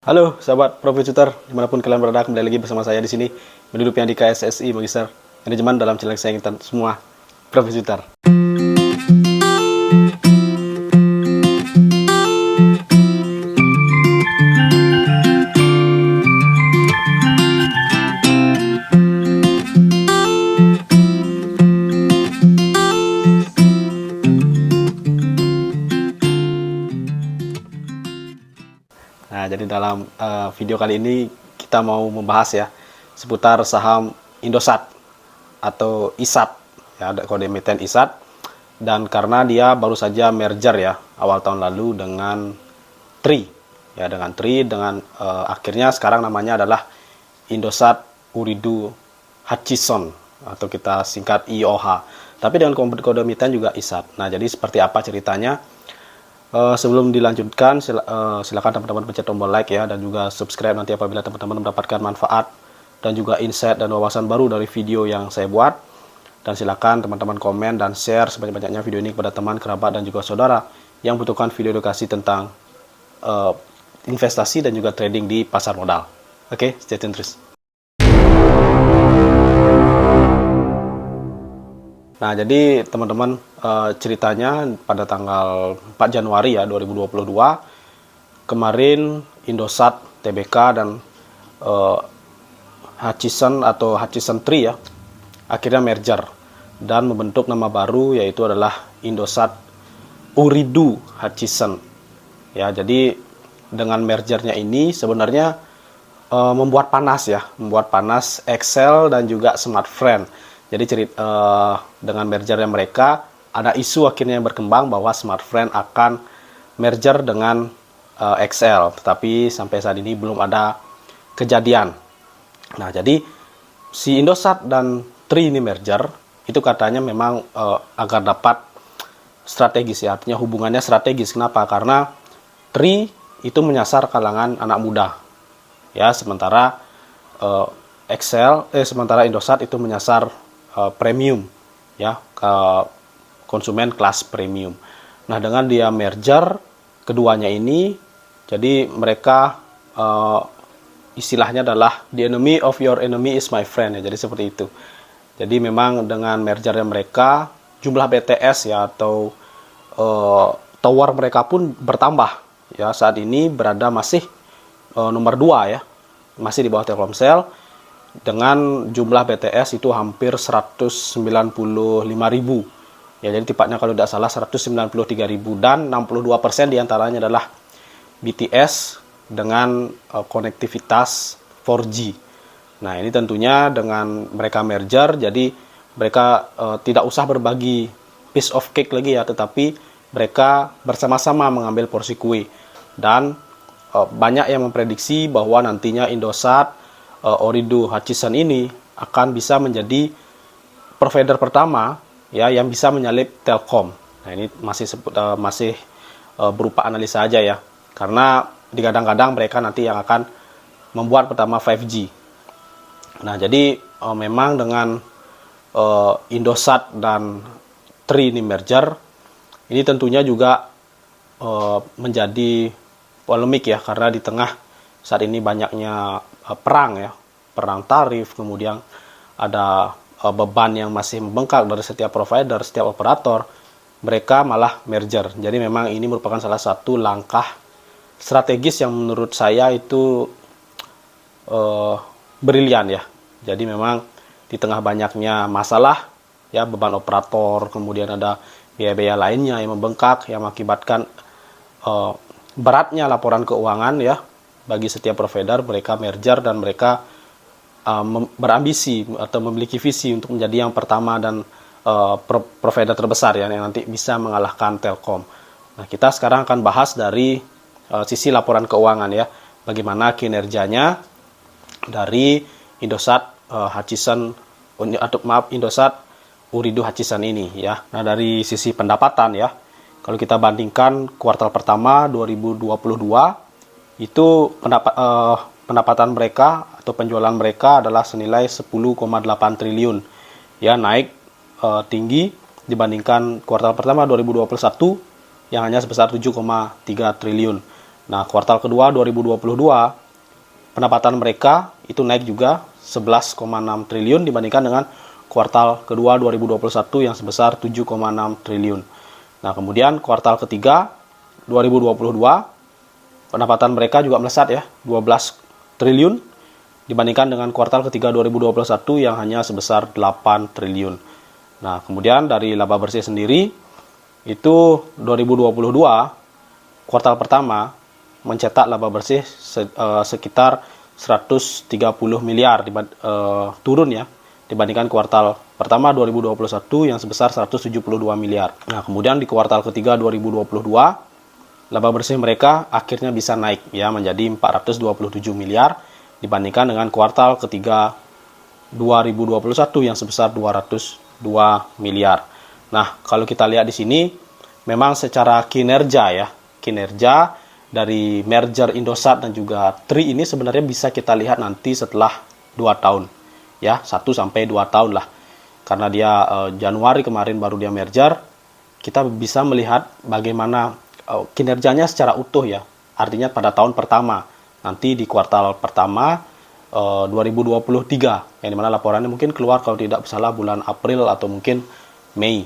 Halo sahabat Profitutor, dimanapun kalian berada, kembali lagi bersama saya di sini, Menhidup yang di KSSI Magister Manajemen dalam channel saya kita semua Profitutor. Nah, jadi dalam video kali ini kita mau membahas ya seputar saham Indosat atau ISAT ya, ada kode emiten ISAT, dan karena dia baru saja merger ya awal tahun lalu dengan Tri ya, dengan akhirnya sekarang namanya adalah Indosat Ooredoo Hutchison atau kita singkat IOH, tapi dengan kode emiten juga ISAT. Nah, jadi seperti apa ceritanya? Sebelum dilanjutkan, silakan teman-teman pencet tombol like ya, dan juga subscribe nanti apabila teman-teman mendapatkan manfaat dan juga insight dan wawasan baru dari video yang saya buat. Dan silakan teman-teman komen dan share sebanyak-banyaknya video ini kepada teman, kerabat, dan juga saudara yang membutuhkan video edukasi tentang investasi dan juga trading di pasar modal. Oke, stay tune terus. Nah, jadi teman-teman, ceritanya pada tanggal 4 Januari ya 2022 kemarin Indosat Tbk dan Hutchison atau Hutchison Tri ya akhirnya merger dan membentuk nama baru, yaitu adalah Indosat Ooredoo Hutchison. Ya, jadi dengan mergernya ini sebenarnya membuat panas Excel dan juga Smartfren. Jadi dengan mergernya mereka, ada isu akhirnya yang berkembang bahwa Smartfren akan merger dengan Excel, tetapi sampai saat ini belum ada kejadian. Nah, jadi si Indosat dan Tri ini merger, itu katanya memang agar dapat strategis ya, artinya hubungannya strategis. Kenapa? Karena Tri itu menyasar kalangan anak muda, ya, sementara sementara Indosat itu menyasar premium ya, konsumen kelas premium. Nah, dengan dia merger keduanya ini, jadi mereka istilahnya adalah the enemy of your enemy is my friend ya, jadi seperti itu. Jadi memang dengan mergernya mereka, jumlah BTS ya atau tower mereka pun bertambah ya, saat ini masih nomor 2 ya, masih di bawah Telkomsel dengan jumlah BTS itu hampir 195.000 ya, jadi tepatnya kalau tidak salah 193.000, dan 62% diantaranya adalah BTS dengan konektivitas 4G. Nah, ini tentunya dengan mereka merger, jadi mereka tidak usah berbagi piece of cake lagi ya, tetapi mereka bersama-sama mengambil porsi kue. Dan banyak yang memprediksi bahwa nantinya Indosat Ooredoo Hutchison ini akan bisa menjadi provider pertama ya yang bisa menyalip Telkom. Nah, ini masih berupa analisa aja ya, karena digadang-gadang mereka nanti yang akan membuat pertama 5G. Nah, jadi memang dengan Indosat dan Tri ini merger, ini tentunya juga menjadi polemik ya, karena di tengah saat ini banyaknya perang tarif, kemudian ada beban yang masih membengkak dari setiap provider, setiap operator, mereka malah merger. Jadi memang ini merupakan salah satu langkah strategis yang menurut saya itu brilian ya. Jadi memang di tengah banyaknya masalah ya, beban operator, kemudian ada biaya-biaya lainnya yang membengkak, yang mengakibatkan beratnya laporan keuangan ya bagi setiap provider, mereka merger dan mereka berambisi atau memiliki visi untuk menjadi yang pertama dan provider terbesar ya, yang nanti bisa mengalahkan Telkom. Nah, kita sekarang akan bahas dari sisi laporan keuangan ya, bagaimana kinerjanya dari Indosat Indosat Ooredoo Hutchison ini ya. Nah, dari sisi pendapatan ya, kalau kita bandingkan kuartal pertama 2022, itu pendapatan mereka atau penjualan mereka adalah senilai 10,8 triliun ya, naik tinggi dibandingkan kuartal pertama 2021 yang hanya sebesar 7,3 triliun. Nah, kuartal kedua 2022 pendapatan mereka itu naik juga 11,6 triliun dibandingkan dengan kuartal kedua 2021 yang sebesar 7,6 triliun. Nah, kemudian kuartal ketiga 2022 pendapatan mereka juga melesat ya, 12 triliun dibandingkan dengan kuartal ketiga 2021 yang hanya sebesar 8 triliun. Nah, kemudian dari laba bersih sendiri itu 2022 kuartal pertama mencetak laba bersih sekitar 130 miliar turun ya dibandingkan kuartal pertama 2021 yang sebesar 172 miliar. Nah, kemudian di kuartal ketiga 2022 laba bersih mereka akhirnya bisa naik ya menjadi 427 miliar dibandingkan dengan kuartal ketiga 2021 yang sebesar 202 miliar. Nah, kalau kita lihat di sini memang secara kinerja dari merger Indosat dan juga Tri ini sebenarnya bisa kita lihat nanti setelah 2 tahun. Ya, 1 sampai 2 tahun lah. Karena dia Januari kemarin baru dia merger, kita bisa melihat bagaimana kinerjanya secara utuh ya. Artinya pada tahun pertama, nanti di kuartal pertama 2023, yang dimana laporannya mungkin keluar kalau tidak salah bulan April atau mungkin Mei.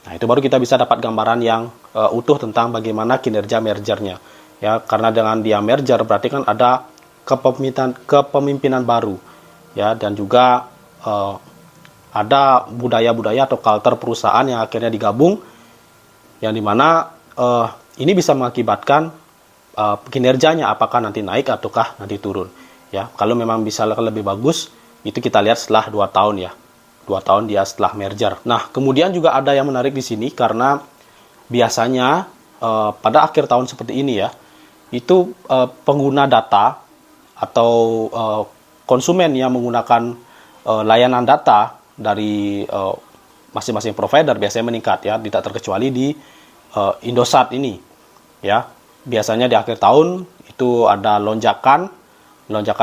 Nah, itu baru kita bisa dapat gambaran yang utuh tentang bagaimana kinerja mergernya. Ya, karena dengan dia merger berarti kan ada kepemimpinan baru. Ya, dan juga ada budaya-budaya atau kultur perusahaan yang akhirnya digabung, yang dimana ini bisa mengakibatkan kinerjanya apakah nanti naik ataukah nanti turun. Ya, kalau memang bisa lebih bagus, itu kita lihat setelah 2 tahun ya. 2 tahun dia setelah merger. Nah, kemudian juga ada yang menarik di sini karena biasanya pada akhir tahun seperti ini ya, itu pengguna data atau konsumen yang menggunakan layanan data dari masing-masing provider biasanya meningkat ya, tidak terkecuali di Indosat ini ya. Biasanya di akhir tahun itu ada lonjakan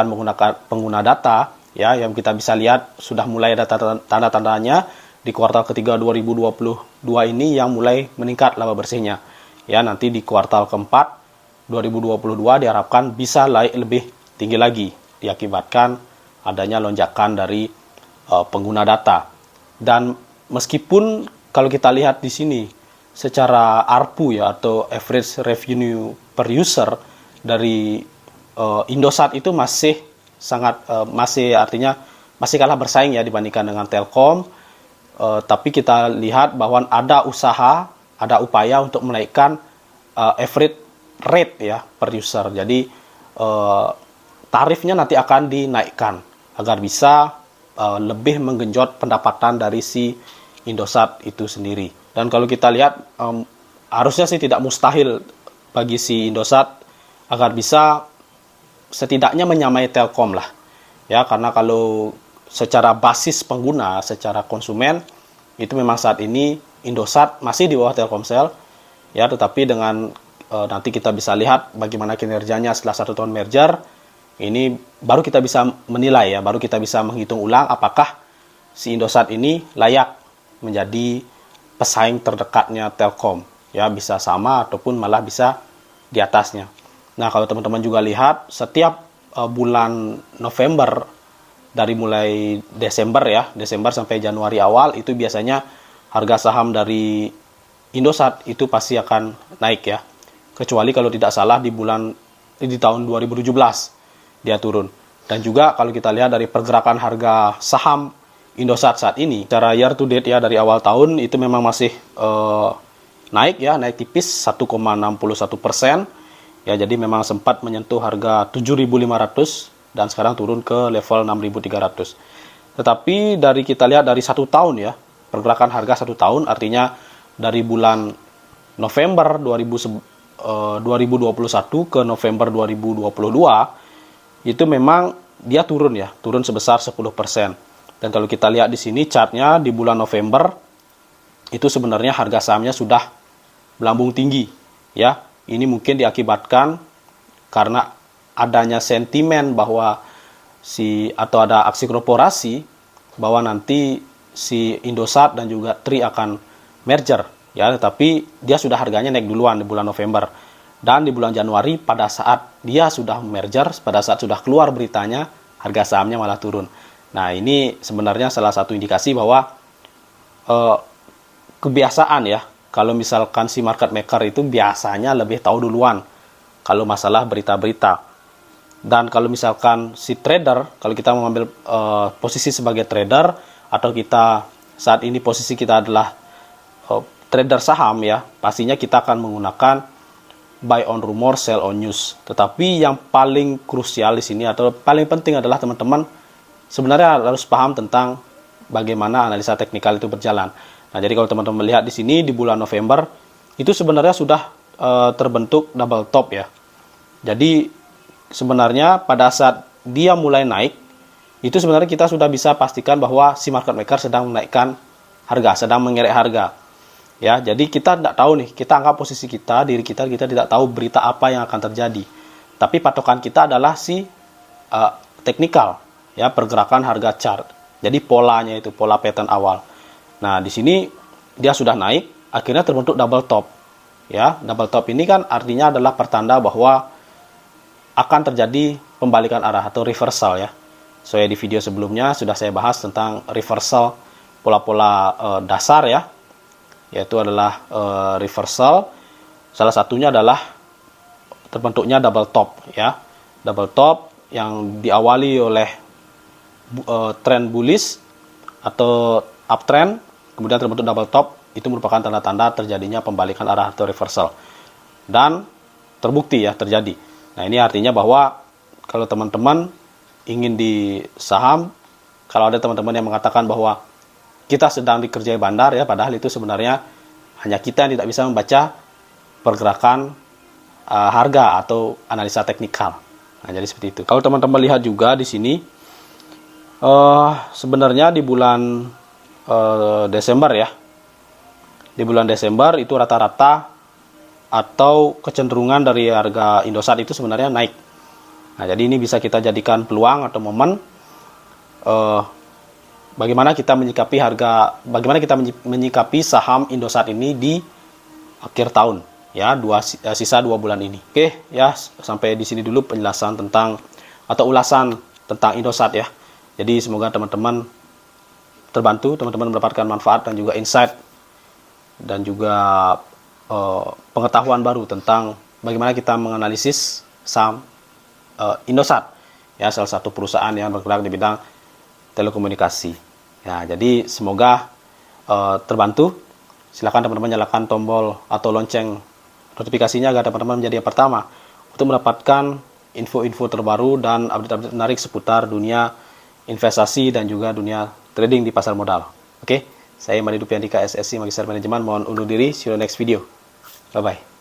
menggunakan pengguna data ya, yang kita bisa lihat sudah mulai ada tanda-tandanya di kuartal ketiga 2022 ini yang mulai meningkat laba bersihnya. Ya, nanti di kuartal keempat 2022 diharapkan bisa lebih tinggi lagi diakibatkan adanya lonjakan dari pengguna data. Dan meskipun kalau kita lihat di sini secara ARPU ya atau average revenue per user dari Indosat itu masih artinya masih kalah bersaing ya dibandingkan dengan Telkom. Tapi kita lihat bahwa ada upaya untuk menaikkan average rate ya per user. Jadi tarifnya nanti akan dinaikkan agar bisa lebih menggenjot pendapatan dari si Indosat itu sendiri. Dan kalau kita lihat harusnya sih tidak mustahil bagi si Indosat agar bisa setidaknya menyamai Telkom lah. Ya, karena kalau secara basis pengguna, secara konsumen itu memang saat ini Indosat masih di bawah Telkomsel ya, tetapi dengan nanti kita bisa lihat bagaimana kinerjanya setelah 1 tahun merger. Ini baru kita bisa menilai ya, baru kita bisa menghitung ulang apakah si Indosat ini layak menjadi pesaing terdekatnya Telkom. Ya, bisa sama ataupun malah bisa di atasnya. Nah, kalau teman-teman juga lihat setiap bulan November dari mulai Desember sampai Januari awal itu biasanya harga saham dari Indosat itu pasti akan naik ya. Kecuali kalau tidak salah di tahun 2017 dia turun. Dan juga kalau kita lihat dari pergerakan harga saham Indosat saat ini, secara year to date ya dari awal tahun itu memang masih naik tipis 1,61%. Ya, jadi memang sempat menyentuh harga 7.500 dan sekarang turun ke level 6.300. Tetapi dari kita lihat dari 1 tahun ya, pergerakan harga 1 tahun artinya dari bulan November 2021 ke November 2022 itu memang dia turun sebesar 10%. Dan kalau kita lihat di sini chartnya di bulan November itu sebenarnya harga sahamnya sudah melambung tinggi ya. Ini mungkin diakibatkan karena adanya sentimen bahwa atau ada aksi korporasi bahwa nanti si Indosat dan juga Tri akan merger ya, tetapi dia sudah harganya naik duluan di bulan November. Dan di bulan Januari pada saat dia sudah merger, pada saat sudah keluar beritanya, harga sahamnya malah turun. Nah, ini sebenarnya salah satu indikasi bahwa kebiasaan ya, kalau misalkan si market maker itu biasanya lebih tahu duluan kalau masalah berita-berita. Dan kalau misalkan si trader, kalau kita mengambil posisi sebagai trader, atau kita saat ini posisi kita adalah trader saham ya, pastinya kita akan menggunakan buy on rumor, sell on news. Tetapi yang paling krusial di sini atau paling penting adalah teman-teman sebenarnya harus paham tentang bagaimana analisa teknikal itu berjalan. Nah, jadi kalau teman-teman melihat di sini di bulan November itu sebenarnya sudah terbentuk double top ya. Jadi sebenarnya pada saat dia mulai naik itu sebenarnya kita sudah bisa pastikan bahwa si market maker sedang menaikkan harga, sedang mengerek harga. Ya, jadi kita tidak tahu nih, kita anggap posisi kita, diri kita tidak tahu berita apa yang akan terjadi. Tapi patokan kita adalah si teknikal, ya, pergerakan harga chart. Jadi polanya itu, pola pattern awal. Nah, di sini dia sudah naik, akhirnya terbentuk double top. Ya, double top ini kan artinya adalah pertanda bahwa akan terjadi pembalikan arah atau reversal ya. Soalnya di video sebelumnya sudah saya bahas tentang reversal pola-pola dasar ya. Yaitu adalah reversal, salah satunya adalah terbentuknya double top ya, double top yang diawali oleh trend bullish atau uptrend, kemudian terbentuk double top, itu merupakan tanda-tanda terjadinya pembalikan arah atau reversal, dan terbukti ya terjadi. Nah, ini artinya bahwa kalau teman-teman ingin di saham, kalau ada teman-teman yang mengatakan bahwa kita sedang dikerjai bandar ya, padahal itu sebenarnya hanya kita yang tidak bisa membaca pergerakan harga atau analisa teknikal. Nah, jadi seperti itu. Kalau teman-teman lihat juga di sini sebenarnya di bulan Desember ya, di bulan Desember itu rata-rata atau kecenderungan dari harga Indosat itu sebenarnya naik. Nah, jadi ini bisa kita jadikan peluang atau momen bagaimana kita menyikapi harga, bagaimana kita menyikapi saham Indosat ini di akhir tahun ya, sisa 2 bulan ini. Oke ya, sampai di sini dulu penjelasan tentang atau ulasan tentang Indosat ya. Jadi semoga teman-teman terbantu, teman-teman mendapatkan manfaat dan juga insight dan juga pengetahuan baru tentang bagaimana kita menganalisis saham Indosat ya, salah satu perusahaan yang bergerak di bidang telekomunikasi. Ya, jadi semoga terbantu. Silakan teman-teman nyalakan tombol atau lonceng notifikasinya agar teman-teman menjadi yang pertama untuk mendapatkan info-info terbaru dan update-update menarik seputar dunia investasi dan juga dunia trading di pasar modal. Oke, saya Madi Dupiandika SSC Magister Manajemen, mohon undur diri. See you in the next video. Bye-bye.